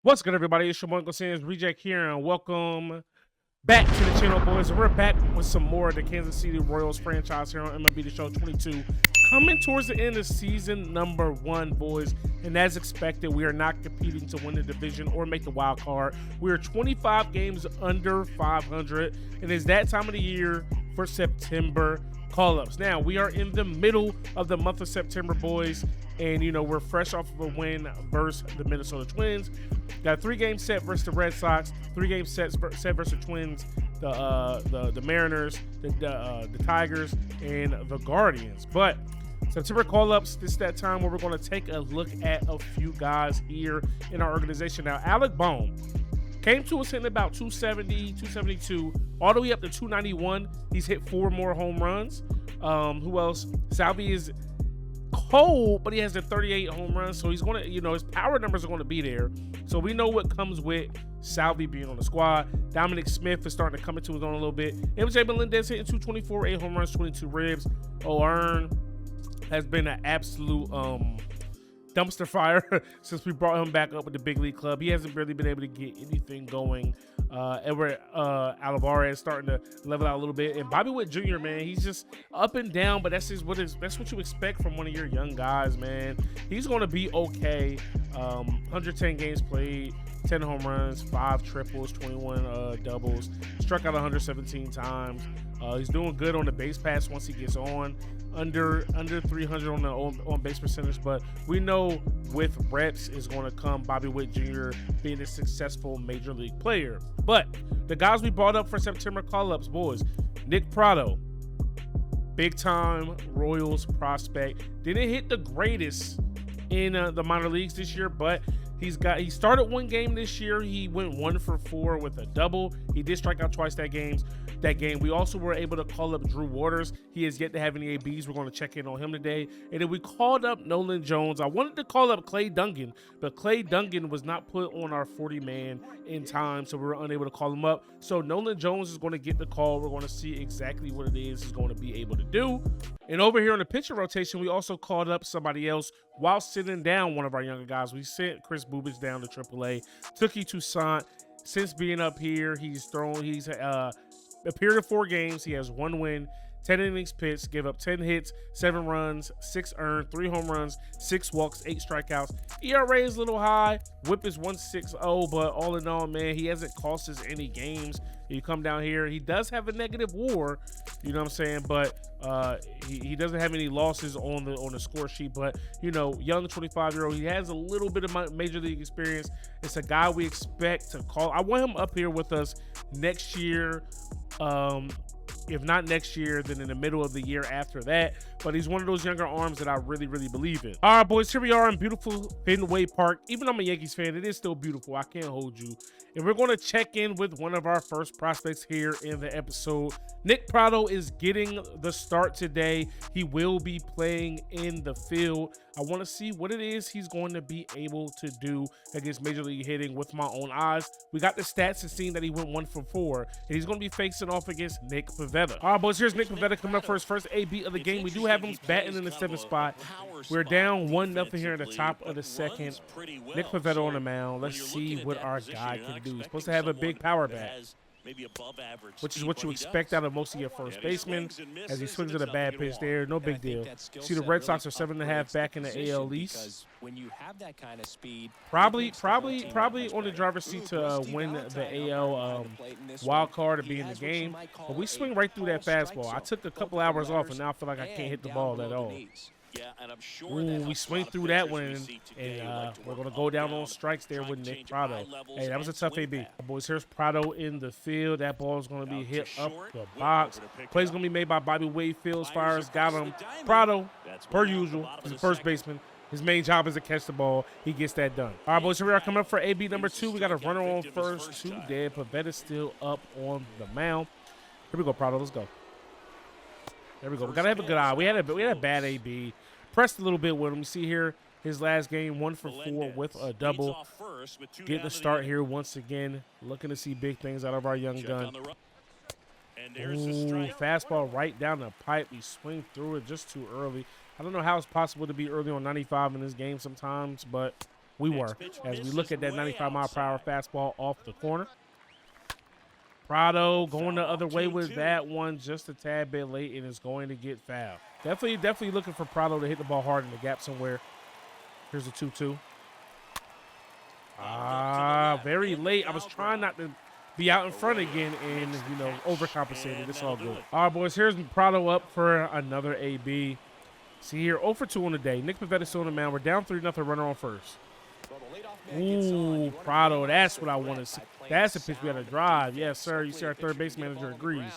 What's good, everybody? It's your boy UncleSamsReject here, and welcome back to the channel, boys. And we're back with some more of the Kansas City Royals franchise here on MLB The Show 22. Coming towards the end of season number 1, boys. And as expected, we are not competing to win the division or make the wild card. We are 25 games under 500, and it's that time of the year for September call-ups. Now, we are in the middle of the month of September, boys. And, you know, we're fresh off of a win versus the Minnesota Twins. Got a 3-game set versus the Red Sox, 3-game set versus the Twins, the Mariners, the Tigers, and the Guardians. But September call-ups, this is that time where we're going to take a look at a few guys here in our organization. Now, Alec Bohm came to us hitting about 270, 272, all the way up to 291. He's hit 4 more home runs. Who else? Salvi is cold, but he has the 38 home runs, so he's going to, you know, his power numbers are going to be there. So we know what comes with Salvi being on the squad. Dominic Smith is starting to come into his own a little bit. MJ Melendez hitting 224, 8 home runs, 22 ribs. O'Earn has been an absolute dumpster fire since we brought him back up with the big league club. He hasn't really been able to get anything going. Everett Alvarez starting to level out a little bit, and Bobby Witt Jr., man, he's just up and down, but that's what you expect from one of your young guys, man. He's going to be okay. 110 games played, 10 home runs, 5 triples, 21 doubles, struck out 117 times. He's doing good on the base pass once he gets on. Under 300 on the on base percentage, but we know with reps is going to come Bobby Witt Jr. being a successful major league player. But the guys we brought up for September call-ups, boys, Nick Prado, big time Royals prospect, didn't hit the greatest in the minor leagues this year, but he started 1 game this year. He went 1 for 4 with a double. He did strike out twice that game. We also were able to call up Drew Waters. He has yet to have any ABs. We're going to check in on him today. And then we called up Nolan Jones. I wanted to call up Clay Dungan, but Clay Dungan was not put on our 40-man in time, so we were unable to call him up. So Nolan Jones is going to get the call. We're going to see exactly what it is he's going to be able to do. And over here on the pitcher rotation, we also called up somebody else while sitting down one of our younger guys. We sent Chris Bubich down to AAA. Tookie Toussaint, since being up here, he's appeared in 4 games. He has 1 win, 10 innings pitched, gave up 10 hits, 7 runs, 6 earned, 3 home runs, 6 walks, 8 strikeouts. ERA is a little high. Whip is 1.60, but all in all, man, he hasn't cost us any games. You come down here, he does have a negative WAR, you know what I'm saying, but he doesn't have any losses on the score sheet. But, you know, young 25-year-old, he has a little bit of major league experience. It's a guy we expect to call. I want him up here with us next year. If not next year, then in the middle of the year after that. But he's one of those younger arms that I really, really believe in. All right, boys, here we are in beautiful Fenway Park. Even though I'm a Yankees fan, it is still beautiful. I can't hold you. And we're going to check in with one of our first prospects here in the episode. Nick Prado is getting the start today. He will be playing in the field. I want to see what it is he's going to be able to do against Major League hitting with my own eyes. We got the stats and seeing that he went 1 for 4, and he's going to be facing off against Nick Pivetta. All right, boys, here's Nick Pivetta coming up for his first AB of the game. We do have him batting in the 7th spot. We're down 1-0 here in the top of the 2nd. Nick Pivetta on the mound. Let's see what our guy can do. He's supposed to have a big power bat, which is what you expect out of most of your first basemen. As he swings at a bad pitch there, no big deal. See, the Red Sox are 7.5 back in the AL East. Probably on the driver's seat to win the AL wild card to be in the game. But we swing right through that fastball. I took a couple hours off, and now I feel like I can't hit the ball at all. Ooh, we swing through that one, and we're going to go down on strikes there with Nick Prado. Hey, that was a tough AB. Boys, here's Prado in the field. That ball is going to be hit up the box. Play's going to be made by Bobby Wakefield. Fires got him. Prado, per usual, is the first baseman. His main job is to catch the ball. He gets that done. All right, boys, here we are coming up for AB number 2. We got a runner on first, 2 dead. Pavetta's still up on the mound. Here we go, Prado. Let's go. There we go. We got to have a good eye. We had a bad AB. Pressed a little bit with him. You see here, his last game, 1 for 4 with a double. Getting the start here once again. Looking to see big things out of our young gun. Ooh, fastball right down the pipe. We swing through it just too early. I don't know how it's possible to be early on 95 in this game sometimes, but We were. As we look at that 95-mile-per-hour fastball off the corner. Prado going the other way with that one just a tad bit late and is going to get fouled. Definitely looking for Prado to hit the ball hard in the gap somewhere. Here's a 2-2. Very late. I was trying not to be out in front again and, you know, overcompensated. It's all good. All right, boys, here's Prado up for another AB. See here, 0 for 2 on the day. Nick Pavetta's still on the mound. We're down 3-0, runner on first. Ooh, Prado, that's what I want to see. That's the pitch we got to drive. Yes, sir. You see our third base manager agrees.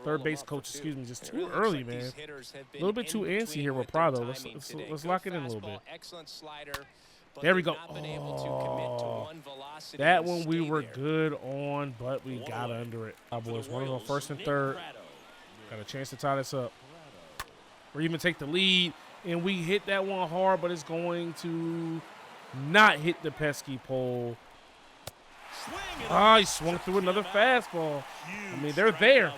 Third base coach, excuse me, just too early, man. A little bit too antsy here with Prado. Let's lock it in a little bit. There we go. Oh, that one we were good on, but we got under it. Our boys, runners on first and third. Got a chance to tie this up. Or even take the lead, and we hit that one hard, but it's going to not hit the pesky pole. He swung through another fastball. I mean, they're there.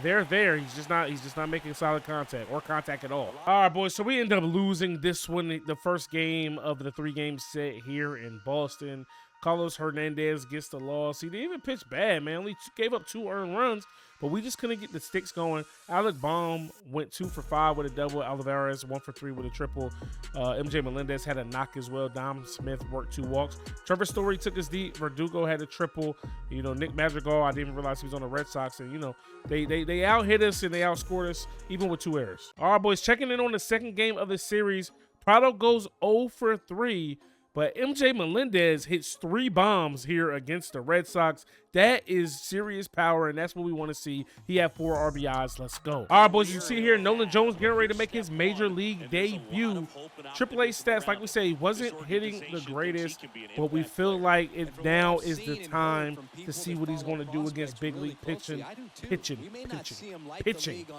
They're there. He's just not making solid contact or contact at all. All right, boys. So we end up losing this one, the first game of the 3-game set here in Boston. Carlos Hernandez gets the loss. He didn't even pitch bad, man. Only gave up 2 earned runs, but we just couldn't get the sticks going. Alec Baum went 2 for 5 with a double. Alvarez 1 for 3 with a triple. MJ Melendez had a knock as well. Dom Smith worked 2 walks. Trevor Story took us deep. Verdugo had a triple. You know, Nick Madrigal, I didn't even realize he was on the Red Sox. And, you know, they out-hit us and they outscored us, even with 2 errors. All right, boys, checking in on the second game of the series. Prado goes 0 for 3. But MJ Melendez hits 3 bombs here against the Red Sox. That is serious power, and that's what we want to see. He had 4 RBIs. Let's go. All right, boys, you see here, Nolan Jones getting ready to make his major league debut. AAA stats, like we say, wasn't hitting the greatest, but we feel like it now is the time to see what he's going to do against big league pitching.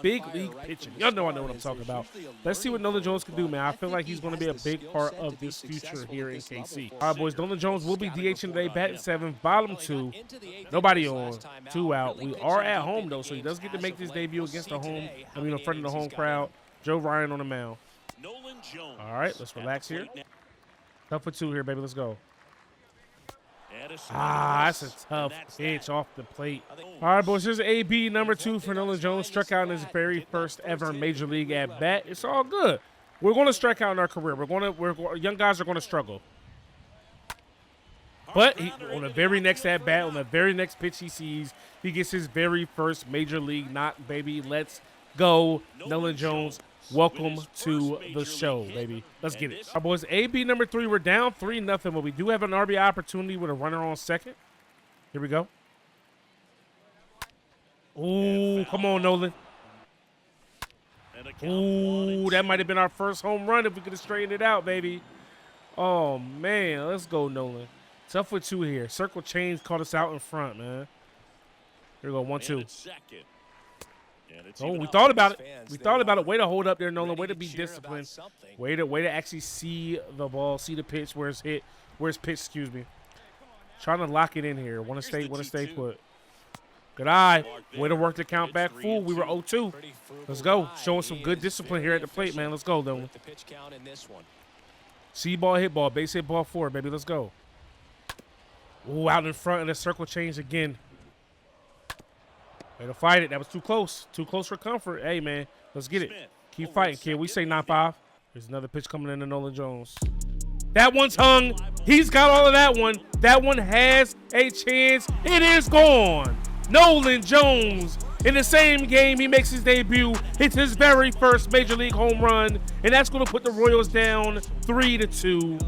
Big league pitching. Y'all know I know what I'm talking about. Let's see what Nolan Jones can do, man. I feel like he's going to be a big part of this future here in KC. All right, boys, Nolan Jones will be DHing today, batting 7, bottom 2. Nobody on, 2 out. We are at home, though, so he does get to make this debut against the home, in front of the home crowd. Joe Ryan on the mound. All right, let's relax here. Tough for 2 here, baby. Let's go. That's a tough pitch off the plate. All right, boys, here's AB number 2 for Nolan Jones. Struck out in his very first ever major league at bat. It's all good. We're going to strike out in our career. Young guys are going to struggle. But on the very next at bat, on the very next pitch he sees, he gets his very first major league knock, baby. Let's go, Nolan Jones. Welcome to the show, baby. Let's get it. All right, boys, AB number 3. We're down 3-0, but we do have an RBI opportunity with a runner on second. Here we go. Ooh, come on, Nolan. Ooh, that might have been our first home run if we could have straightened it out, baby. Oh, man. Let's go, Nolan. Tough with 2 here. Circle change caught us out in front, man. Here we go, 1-2. Oh, we thought about it. We thought about it. Way to hold up there, Nolan. Way to be disciplined. Way to actually see the ball, see the pitch, where it's hit, where it's pitched, excuse me. Trying to lock it in here. Want to stay put. Good eye. Way to work the count back full. We were 0-2. Let's go. Showing some good discipline here at the plate, man. Let's go, Nolan. See ball, hit ball, base hit ball 4, baby. Let's go. Ooh, out in front, and the circle change again. Way to fight it. That was too close. Too close for comfort. Hey, man, let's get it. Keep fighting, kid. We say 9-5. There's another pitch coming in to Nolan Jones. That one's hung. He's got all of that one. That one has a chance. It is gone. Nolan Jones, in the same game, he makes his debut, hits his very first major league home run, and that's going to put the Royals down 3-2.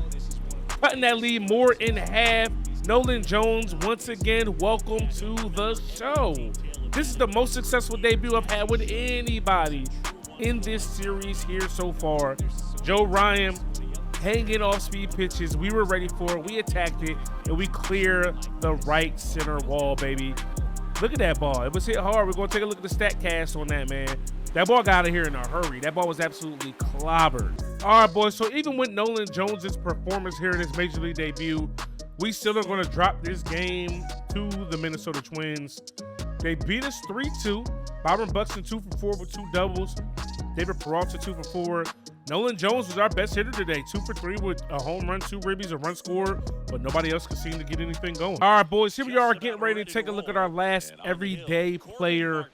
Cutting that lead more in half. Nolan Jones, once again, welcome to the show. This is the most successful debut I've had with anybody in this series here so far. Joe Ryan hanging off speed pitches. We were ready for it. We attacked it, and we clear the right center wall, baby. Look at that ball. It was hit hard. We're going to take a look at the stat cast on that, man. That ball got out of here in a hurry. That ball was absolutely clobbered. All right, boys. So even with Nolan Jones' performance here in his major league debut, we still are going to drop this game to the Minnesota Twins. They beat us 3-2. Byron Buxton 2 for 4 with 2 doubles. David Peralta 2 for 4. Nolan Jones was our best hitter today. 2 for 3 with a home run, 2 ribbies, a run scored, but nobody else could seem to get anything going. All right, boys, here we are getting ready to take a look at our last everyday player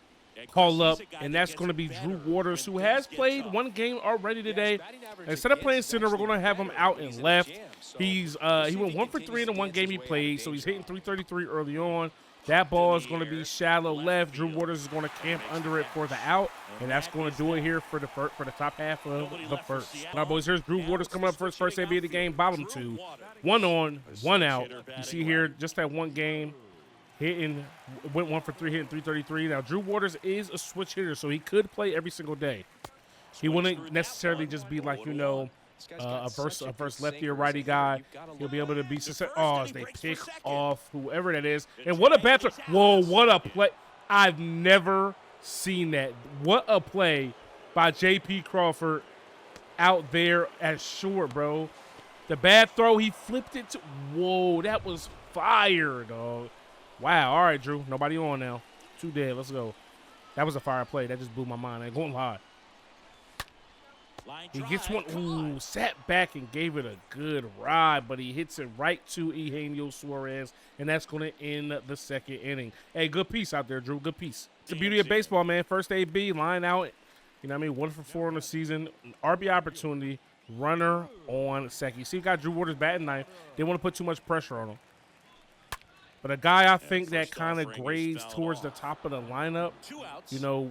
call up, and that's going to be Drew Waters, who has played one game already today. Instead of playing center, we're going to have him out in left. He went 1 for 3 in the one game he played, so he's hitting .333 early on. That ball is going to be shallow left. Drew Waters is going to camp under it for the out, and that's going to do it here for the top half of the first. All right, boys, here's Drew Waters coming up for his first AB of the game, bottom 2. 1 on, 1 out. You see here, just that one game, went 1 for 3, hitting .333. Now, Drew Waters is a switch hitter, so he could play every single day. He wouldn't necessarily just be like, a verse lefty or righty guy. He'll be able to be successful. Oh, as they pick off whoever that is. And what a bad throw. Whoa, what a play. I've never seen that. What a play by J.P. Crawford out there at short, bro. The bad throw, he flipped it to. Whoa, that was fire, dog. Wow. All right, Drew. Nobody on now. 2 dead. Let's go. That was a fire play. That just blew my mind. I ain't going live. He gets one. Ooh, sat back and gave it a good ride, but he hits it right to Eugenio Suarez, and that's going to end the second inning. Hey, good piece out there, Drew. Good piece. It's the beauty of baseball, man. First AB, line out. 1 for 4 in the season. RBI opportunity. Runner on second. You see, we got Drew Waters batting ninth. Didn't want to put too much pressure on him. But a guy I think that kind of grades towards the top of the lineup,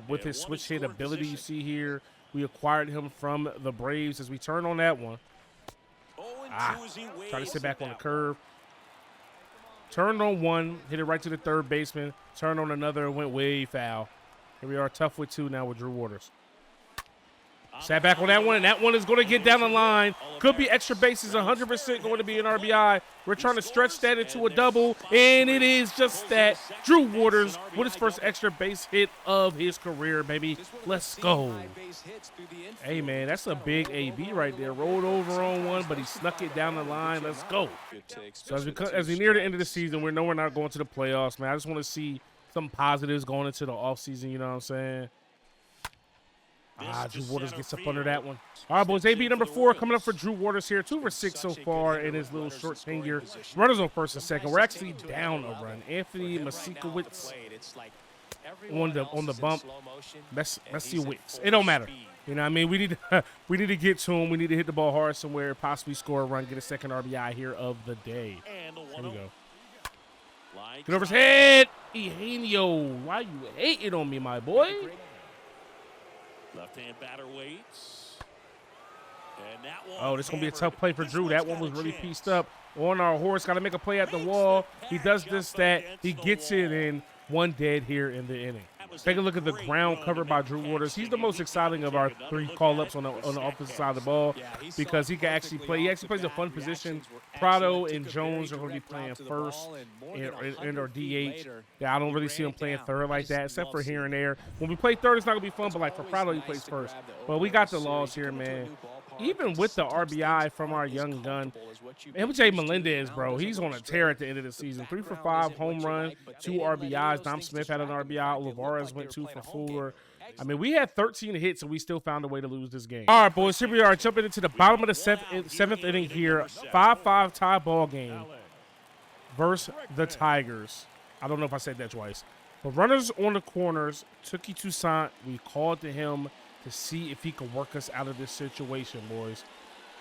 with his switch hit ability you see here. We acquired him from the Braves as we turn on that one. Try to sit back on the curve. Turned on one, hit it right to the third baseman. Turned on another, went way foul. Here we are, tough with 2 now with Drew Waters. Sat back on that one, and that one is going to get down the line. Could be extra bases, 100% going to be an RBI. We're trying to stretch that into a double, and it is just that. Drew Waters with his first extra base hit of his career, baby. Let's go. Hey, man, that's a big AB right there. Rolled over on one, but he snuck it down the line. Let's go. So as we near the end of the season, we know we're not going to the playoffs, man. I just want to see some positives going into the offseason, you know what I'm saying? Drew Waters gets up under that one. All right, boys, AB number 4 coming up for Drew Waters here. 2 for 6 so far in his little short tenure. Runners on first and second. We're actually down a run. Anthony Masikowicz on the bump. Masikowicz. It don't matter. We need to get to him. We need to hit the ball hard somewhere, possibly score a run, get a second RBI here of the day. Here we go. Get over his head. Eugenio, why you hating on me, my boy? Left-hand batter waits. And that one, oh, this is going to be a tough play for Drew. That one was really pieced up on our horse. Got to make a play at the wall. He does this, that. He gets it in. 1 dead here in the inning. Take a look at the ground covered by Drew Waters. He's the most exciting of our 3 call-ups on the offensive side of the ball because he can actually play. He actually plays a fun position. Prado and Jones are going to be playing first and or DH. Yeah, I don't really see him playing third like that, except for here and there. When we play third, it's not going to be fun, but like for Prado, he plays first. But we got the loss here, man. Even with the RBI from our young gun, MJ Melendez, bro, he's on a tear at the end of the season. 3 for 5, home run, 2 RBIs. Dom Smith had an RBI. Olivares went 2 for 4. We had 13 hits, and we still found a way to lose this game. All right, boys, here we are jumping into the bottom of the seventh inning here. 5-5 tie ball game versus the Tigers. I don't know if I said that twice. But runners on the corners, Tuki Toussaint, we called to him to see if he could work us out of this situation, boys.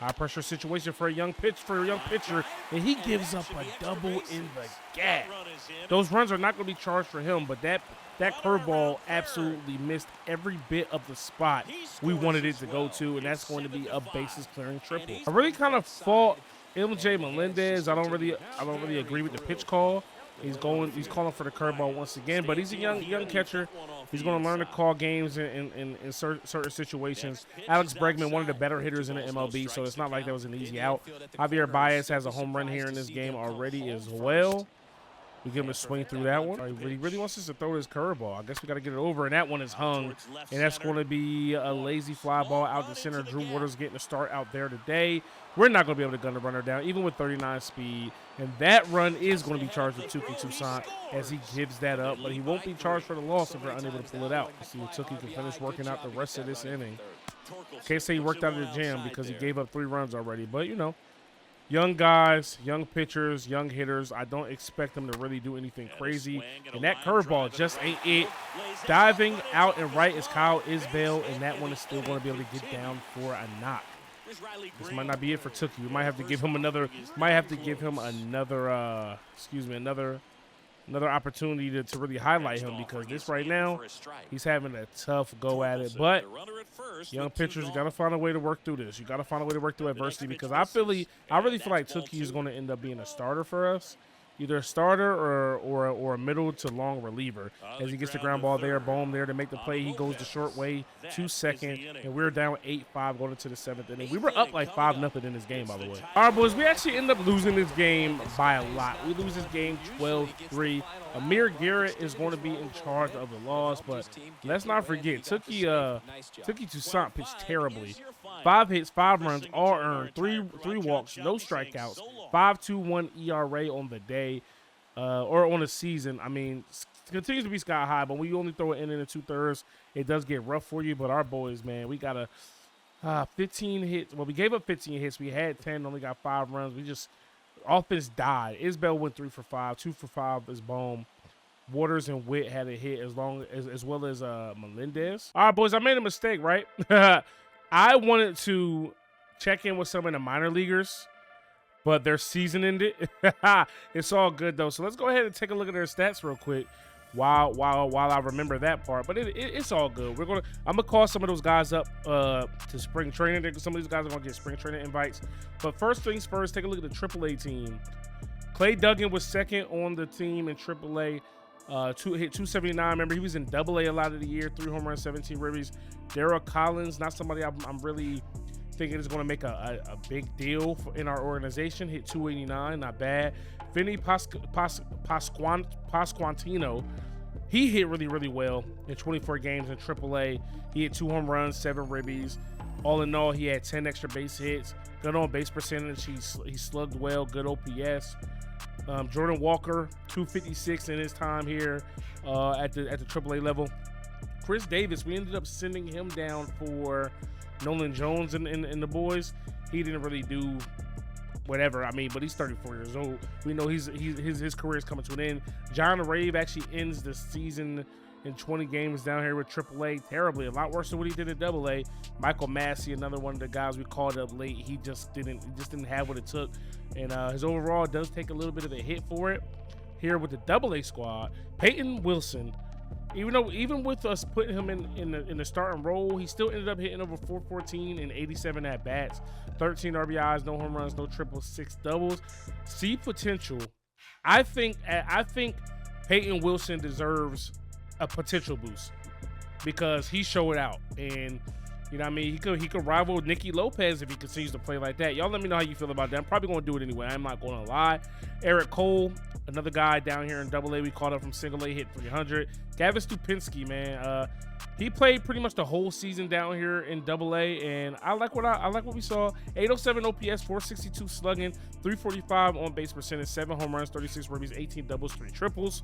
High pressure situation for a young pitcher, and he gives up a double in the gap. Those runs are not going to be charged for him, but that curveball absolutely missed every bit of the spot we wanted it to go to, and that's going to be a bases clearing triple. I really kind of fault MJ Melendez. I don't really agree with the pitch call. He's calling for the curveball once again, but he's a young catcher. He's going to learn to call games in certain situations. Alex Bregman, one of the better hitters in the MLB, so it's not like that was an easy out. Javier Baez has a home run here in this game already as well. We give him a swing through that one. He really wants us to throw his curveball. I guess we got to get it over, and that one is hung. And that's going to be a lazy fly ball out the center. Drew Waters getting a start out there today. We're not going to be able to gun the runner down, even with 39 speed. And that run is going to be charged with Tuki Toussaint as he gives that up. But he won't be charged for the loss if we're unable to pull it out. See if Tuki can finish working out the rest of this inning. Can't say he worked out of the gym because he gave up 3 runs already. But, you know, young guys, young pitchers, young hitters. I don't expect them to really do anything crazy. And that curveball just ain't it. Diving out and right is Kyle Isbell, and that one is still going to be able to get down for a knock. This might not be it for Tookie. We might have to give him another. Another opportunity to really highlight him, because this right now, he's having a tough go at it. But young pitchers, you got to find a way to work through this. You got to find a way to work through adversity, because I really feel like Tookie is going to end up being a starter for us. Either a starter or a middle to long reliever. As he gets the ground ball there, Bohm there to make the play. He goes the short way to second, and we're down 8-5 going into the 7th inning. We were up like 5-0 in this game, by the way. All right, boys, we actually end up losing this game by a lot. We lose this game 12-3. Amir Garrett is going to be in charge of the loss, but let's not forget, Tookie Toussaint pitched terribly. 5 hits, 5 runs, all earned, 3 walks, no strikeouts, 5.21 ERA on the day, or on the season. I mean, continues to be sky high, but when you only throw an inning and 2/3, it does get rough for you. But our boys, man, we got a 15 hits. Well, we gave up 15 hits. We had 10, only got 5 runs. We just, offense died. Isbell went 3 for 5, 2 for 5 is Bohm. Waters and Witt had a hit as well as Melendez. All right, boys, I made a mistake, right? I wanted to check in with some of the minor leaguers, but their season ended. It's all good, though. So let's go ahead and take a look at their stats real quick while I remember that part. But it's all good. I'm gonna call some of those guys up to spring training. Some of these guys are gonna get spring training invites. But first things first, take a look at the AAA team. Clay Duggan was second on the team in AAA. Hit 279. Remember, he was in AA a lot of the year. 3 home runs, 17 ribbies. Daryl Collins, not somebody I'm really thinking is going to make a big deal in our organization. Hit 289, not bad. Vinny Pasquantino, he hit really, really well in 24 games in AAA. He hit 2 home runs, 7 ribbies. All in all, he had 10 extra base hits. Good on base percentage. He slugged well. Good OPS. Jordan Walker, 256 in his time here at the AAA level. Chris Davis, we ended up sending him down for Nolan Jones and the boys. He didn't really do whatever. I mean, but he's 34 years old. We know his career is coming to an end. John Rave actually ends the season in 20 games down here with AAA terribly. A lot worse than what he did at AA. Michael Massey, another one of the guys we called up late. He just didn't have what it took. And his overall does take a little bit of a hit for it. Here with the AA squad, Peyton Wilson, even with us putting him in the starting role, he still ended up hitting over 414 and 87 at bats, 13 RBIs, no home runs, no triples, 6 doubles. See potential. I think Peyton Wilson deserves a potential boost because he showed out, and you know what I mean, he could rival Nicky Lopez if he continues to play like that. Y'all let me know how you feel about that. I'm probably going to do it anyway. I'm not going to lie. Eric Cole, another guy down here in AA, we called up from single A, hit 300. Gavin Stupinski, man, he played pretty much the whole season down here in AA, and I like what we saw. 807 OPS, 462 slugging, 345 on base percentage, 7 home runs, 36 ribbies, 18 doubles, 3 triples.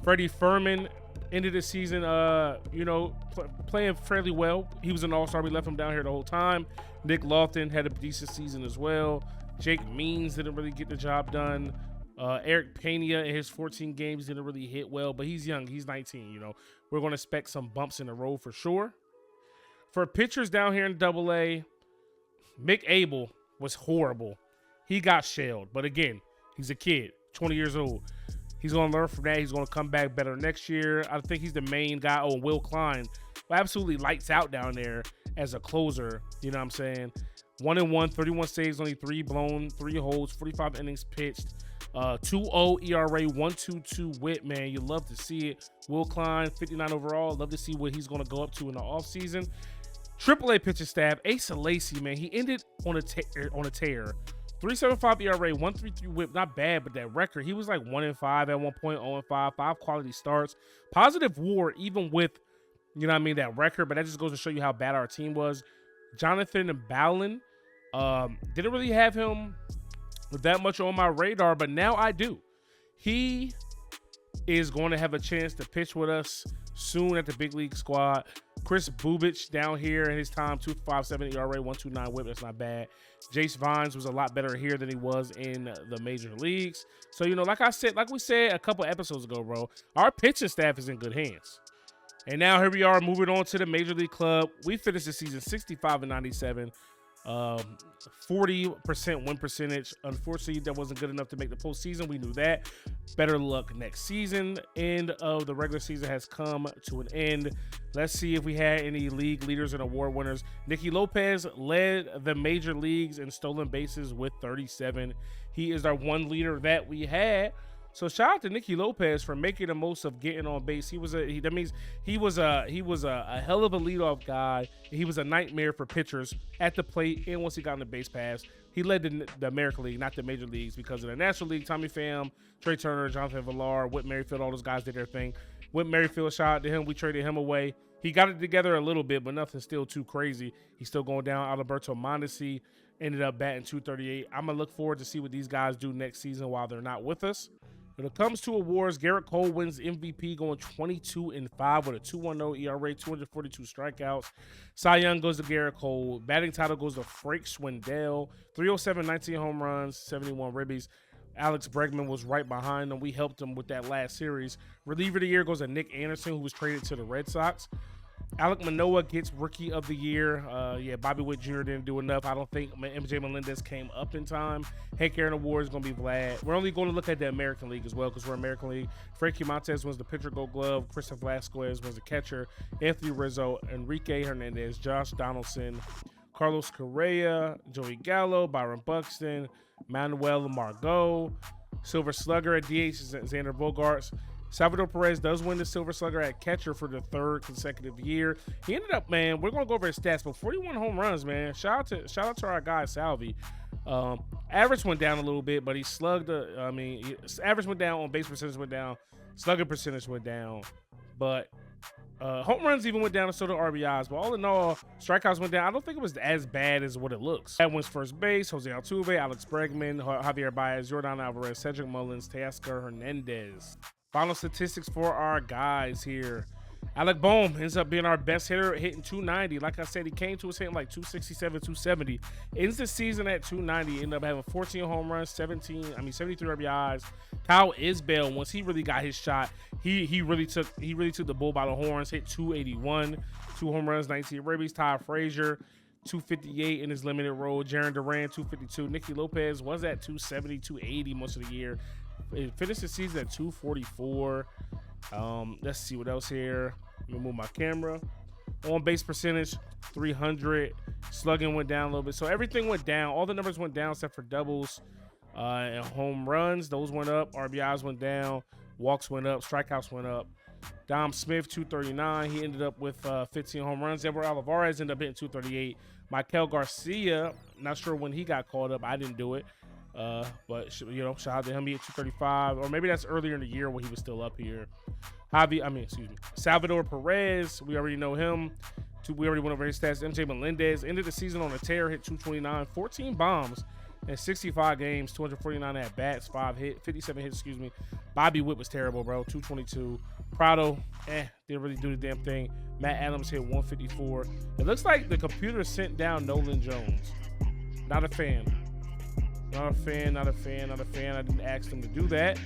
Freddie Furman ended the season, playing fairly well. He was an all-star. We left him down here the whole time. Nick Lofton had a decent season as well. Jake Means didn't really get the job done. Eric Pena in his 14 games didn't really hit well, but he's young. He's 19, We're going to expect some bumps in the road for sure. For pitchers down here in AA, Mick Abel was horrible. He got shelled, but again, he's a kid, 20 years old. He's going to learn from that. He's going to come back better next year. I think he's the main guy. Oh, Will Klein, who absolutely lights out down there as a closer. You know what I'm saying? 1-1, 31 saves, only 3 blown, 3 holds, 45 innings pitched, 2.0 ERA, 1.22 WHIP, man. You love to see it. Will Klein, 59 overall. Love to see what he's going to go up to in the offseason. AAA pitching staff, Asa Lacy, man. He ended on a tear. 3.75 ERA, 1.33 WHIP, not bad, but that record, he was like 1-5 at one point, 0-5, 5 quality starts. Positive WAR, even with, that record, but that just goes to show you how bad our team was. Jonathan Bowlen, didn't really have him that much on my radar, but now I do. He is going to have a chance to pitch with us soon at the big league squad. Chris Bubich down here in his time, 2.57 ERA, 1.29 WHIP. That's not bad. Jace Vines was a lot better here than he was in the major leagues. So, you know, like we said a couple episodes ago, bro, our pitching staff is in good hands. And now here we are moving on to the Major League Club. We finished the season 65-97, 40% win percentage. Unfortunately, that wasn't good enough to make the postseason. We knew that. Better luck next season. End of the regular season has come to an end. Let's see if we had any league leaders and award winners. Nicky Lopez led the major leagues in stolen bases with 37. He is our one leader that we had. So shout out to Nicky Lopez for making the most of getting on base. He was a hell of a leadoff guy. He was a nightmare for pitchers at the plate, and once he got in the base pass, he led the American League, not the major leagues, because in the National League, Tommy Pham, Trey Turner, Jonathan Villar, Whit Merrifield, all those guys did their thing. Whit Merrifield, shout out to him. We traded him away. He got it together a little bit, but nothing still too crazy. He's still going down. Alberto Mondesi ended up batting .238. I'm going to look forward to see what these guys do next season while they're not with us. When it comes to awards, Garrett Cole wins MVP, going 22-5 with a 2.10 ERA, 242 strikeouts. Cy Young goes to Garrett Cole. Batting title goes to Frank Schwindel, 307, 19 home runs, 71 ribbies. Alex Bregman was right behind him. We helped him with that last series. Reliever of the year goes to Nick Anderson, who was traded to the Red Sox. Alek Manoah gets Rookie of the Year. Bobby Witt Jr. didn't do enough. I don't think MJ Melendez came up in time. Hank Aaron Award is going to be Vlad. We're only going to look at the American League as well because we're American League. Frankie Montes wins the pitcher Gold Glove. Christopher Velasquez wins the catcher. Anthony Rizzo, Enrique Hernandez, Josh Donaldson, Carlos Correa, Joey Gallo, Byron Buxton, Manuel Margot. Silver Slugger at DH is Xander Bogaerts. Salvador Perez does win the Silver Slugger at catcher for the third consecutive year. He ended up, man, we're going to go over his stats, but 41 home runs, man. Shout out to our guy, Salvi. Average went down a little bit, but he slugged, average went down, on base percentage went down, slugging percentage went down, but home runs even went down, and so did RBIs. But all in all, strikeouts went down. I don't think it was as bad as what it looks. That wins first base, Jose Altuve, Alex Bregman, Javier Baez, Jordan Alvarez, Cedric Mullins, Teoscar Hernandez. Final statistics for our guys here. Alec Bohm ends up being our best hitter, hitting 290. Like I said, he came to us hitting like 267, 270. Ends the season at 290. Ended up having 14 home runs, 73 RBIs. Kyle Isbell, once he really got his shot, he really took the bull by the horns. Hit 281, 2 home runs, 19 ribbies. Ty Frazier, 258 in his limited role. Jaron Duran, 252. Nicky Lopez was at 270, 280 most of the year. It finished the season at 244. Let's see what else here. Let me move my camera. On base percentage, 300. Slugging went down a little bit. So everything went down. All the numbers went down except for doubles and home runs. Those went up. RBIs went down. Walks went up. Strikeouts went up. Dom Smith, 239. He ended up with 15 home runs. Edward Alvarez ended up hitting 238. Michael Garcia, not sure when he got called up. I didn't do it. But you know, shout out to him. He hit 235, or maybe that's earlier in the year when he was still up here. Salvador Perez, we already know him. We already went over his stats. MJ Melendez ended the season on a tear, hit 229, 14 bombs in 65 games, 249 at bats, 57 hits. Bobby Witt was terrible, bro. 222. Prado, didn't really do the damn thing. Matt Adams hit 154. It looks like the computer sent down Nolan Jones. Not a fan. Not a fan. I didn't ask them to do that.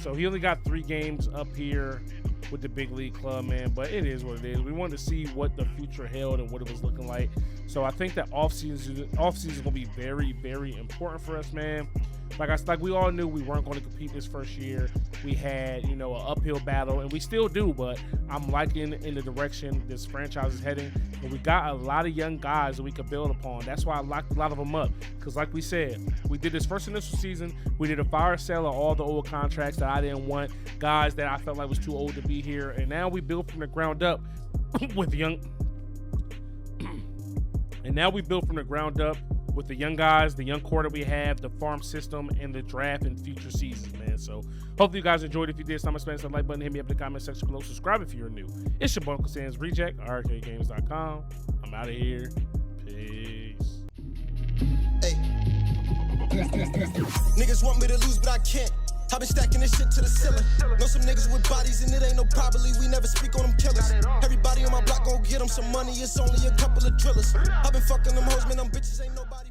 So he only got 3 games up here with the big league club, man. But it is what it is. We wanted to see what the future held and what it was looking like. So I think that offseason is gonna be very, very important for us, man. Like we all knew we weren't going to compete this first year. We had, an uphill battle, and we still do, but I'm liking in the direction this franchise is heading. And we got a lot of young guys that we could build upon. That's why I locked a lot of them up. Because like we said, we did this first initial season. We did a fire sale of all the old contracts that I didn't want, guys that I felt like was too old to be here. And now we built from the ground up with young with the young guys, the young core that we have, the farm system, and the draft and future seasons, man. So hopefully you guys enjoyed. If you did, smash that like button, hit me up in the comment section below. Subscribe if you're new. It's your boy UncleSamsReject, RKGames.com. I'm out of here. Peace. Hey. Niggas want me to lose, but I can't. I been stacking this shit to the ceiling. Know some niggas with bodies and it ain't no probably. We never speak on them killers. Everybody on my block gon' get them some money. It's only a couple of drillers. I been fucking them hoes, man. Them bitches ain't nobody.